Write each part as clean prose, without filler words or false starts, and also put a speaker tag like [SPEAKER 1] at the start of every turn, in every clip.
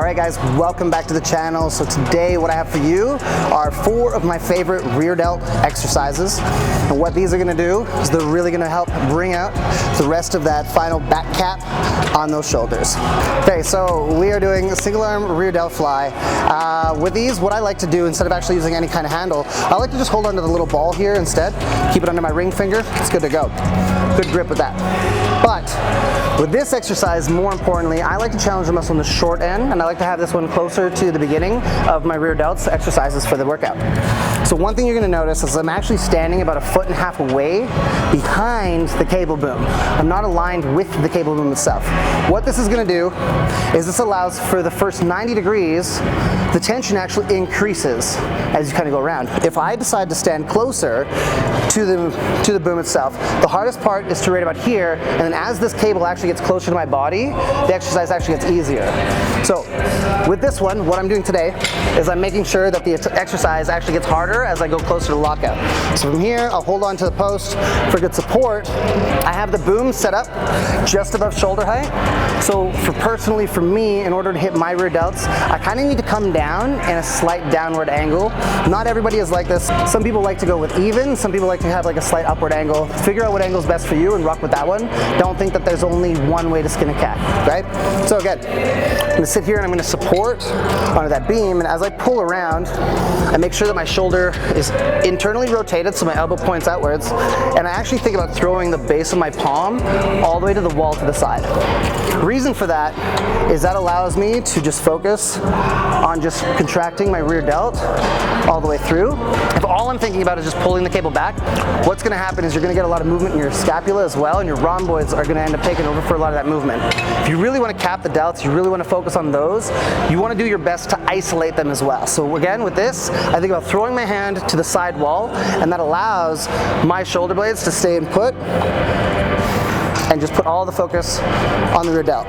[SPEAKER 1] Alright guys, welcome back to the channel. So today what I have for you are 4 of my favorite rear delt exercises. And what these are going to do is they're really going to help bring out the rest of that final back cap on those shoulders. Okay, so we are doing a single arm rear delt fly. With these, what I like to do instead of actually using any kind of handle, I like to just hold onto the little ball here instead. Keep it under my ring finger. It's good to go. Good grip with that. But with this exercise, more importantly, I like to challenge the muscle in the short end, and I like to have this one closer to the beginning of my rear delts exercises for the workout. So one thing you're going to notice is I'm actually standing about 1.5 feet away behind the cable boom. I'm not aligned with the cable boom itself. What this is going to do is this allows for the first 90 degrees, the tension actually increases as you kind of go around. If I decide to stand closer to the boom itself, the hardest part is to right about here, and then as this cable actually gets closer to my body, the exercise actually gets easier. So with this one, what I'm doing today is I'm making sure that the exercise actually gets harder as I go closer to lockout. So from here, I'll hold on to the post for good support. I have the boom set up just above shoulder height. So personally for me, in order to hit my rear delts, I kind of need to come down in a slight downward angle. Not everybody is like this. Some people like to go with even, some people like to have like a slight upward angle. Figure out what angle is best for you and rock with that one. Don't think that there's only one way to skin a cat, right? So again, I'm going to sit here and I'm going to support onto that beam, and as I pull around, I make sure that my shoulder is internally rotated so my elbow points outwards, and I actually think about throwing the base of my palm all the way to the wall to the side. The reason for that is that allows me to just focus on just contracting my rear delt all the way through. If all I'm thinking about is just pulling the cable back, what's going to happen is you're going to get a lot of movement in your scapula as well, and your rhomboids are going to end up taking over for a lot of that movement. If you really want to cap the delts, you really want to focus on those, you want to do your best to isolate them as well. So again, with this, I think about throwing my hand to the side wall, and that allows my shoulder blades to stay in put and just put all the focus on the rear delt.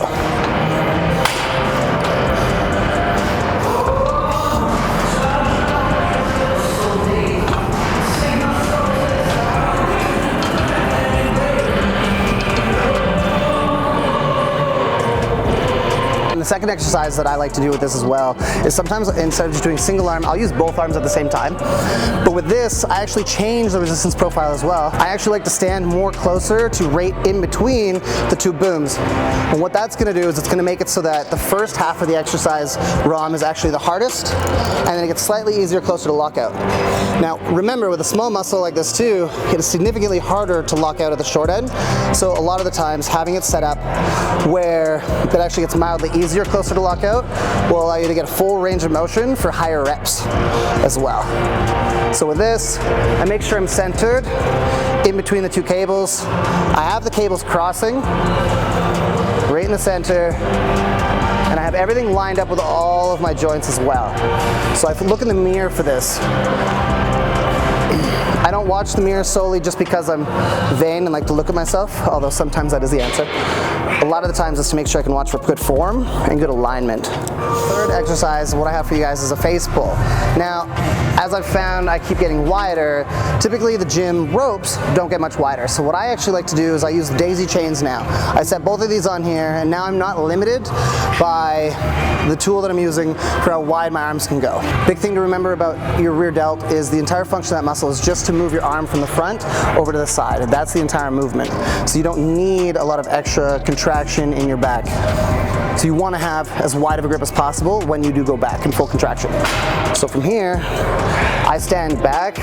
[SPEAKER 1] The second exercise that I like to do with this as well is sometimes instead of just doing single arm, I'll use both arms at the same time. But with this, I actually change the resistance profile as well. I actually like to stand more closer to right in between the two booms. And what that's going to do is it's going to make it so that the first half of the exercise ROM is actually the hardest, and then it gets slightly easier closer to lockout. Now remember, with a small muscle like this too, it is significantly harder to lock out at the short end. So a lot of the times having it set up where it actually gets mildly easier closer to lockout will allow you to get a full range of motion for higher reps as well. So with this, I make sure I'm centered in between the two cables. I have the cables crossing right in the center, and I have everything lined up with all of my joints as well. So I look in the mirror for this. I don't watch the mirror solely just because I'm vain and like to look at myself, although sometimes that is the answer. A lot of the times it's to make sure I can watch for good form and good alignment. Third exercise, what I have for you guys is a face pull. Now, as I've found, I keep getting wider. Typically the gym ropes don't get much wider. So what I actually like to do is I use daisy chains now. I set both of these on here, and now I'm not limited by the tool that I'm using for how wide my arms can go. Big thing to remember about your rear delt is the entire function of that muscle is just to move your arm from the front over to the side. That's the entire movement. So you don't need a lot of extra contraction in your back. So you want to have as wide of a grip as possible when you do go back in full contraction. So from here, I stand back,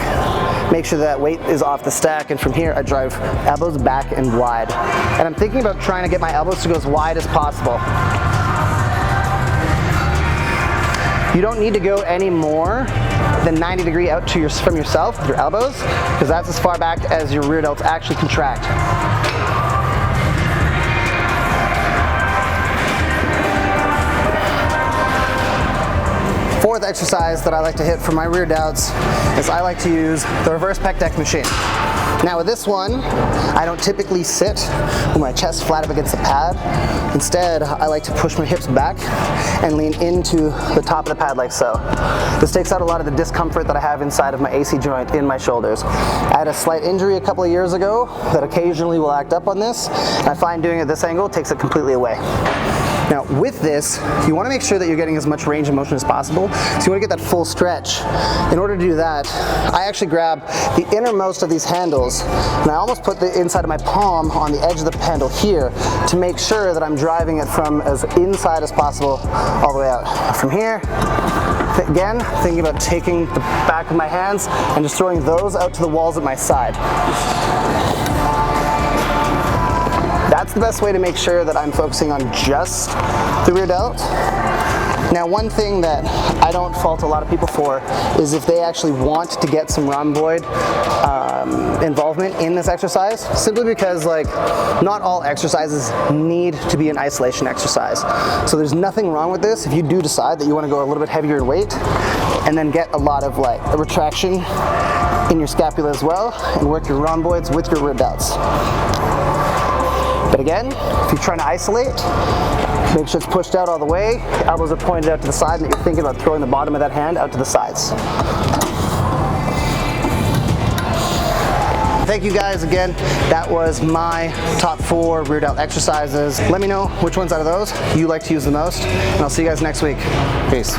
[SPEAKER 1] make sure that weight is off the stack, and from here I drive elbows back and wide. And I'm thinking about trying to get my elbows to go as wide as possible. You don't need to go any more than 90 degree out to from yourself with your elbows, because that's as far back as your rear delts actually contract. Fourth exercise that I like to hit for my rear delts is I like to use the reverse pec deck machine. Now with this one, I don't typically sit with my chest flat up against the pad. Instead, I like to push my hips back and lean into the top of the pad like so. This takes out a lot of the discomfort that I have inside of my AC joint in my shoulders. I had a slight injury a couple of years ago that occasionally will act up on this, and I find doing it at this angle takes it completely away. Now with this, you want to make sure that you're getting as much range of motion as possible. So you want to get that full stretch. In order to do that, I actually grab the innermost of these handles and I almost put the inside of my palm on the edge of the handle here to make sure that I'm driving it from as inside as possible all the way out. From here, again, thinking about taking the back of my hands and just throwing those out to the walls at my side. That's the best way to make sure that I'm focusing on just the rear delt. Now, one thing that I don't fault a lot of people for is if they actually want to get some rhomboid involvement in this exercise, simply because like not all exercises need to be an isolation exercise. So there's nothing wrong with this if you do decide that you want to go a little bit heavier in weight and then get a lot of like a retraction in your scapula as well and work your rhomboids with your rear delts. But again, if you're trying to isolate, make sure it's pushed out all the way, elbows are pointed out to the side, and that you're thinking about throwing the bottom of that hand out to the sides. Thank you guys again. That was my top 4 rear delt exercises. Let me know which ones out of those you like to use the most, and I'll see you guys next week. Peace.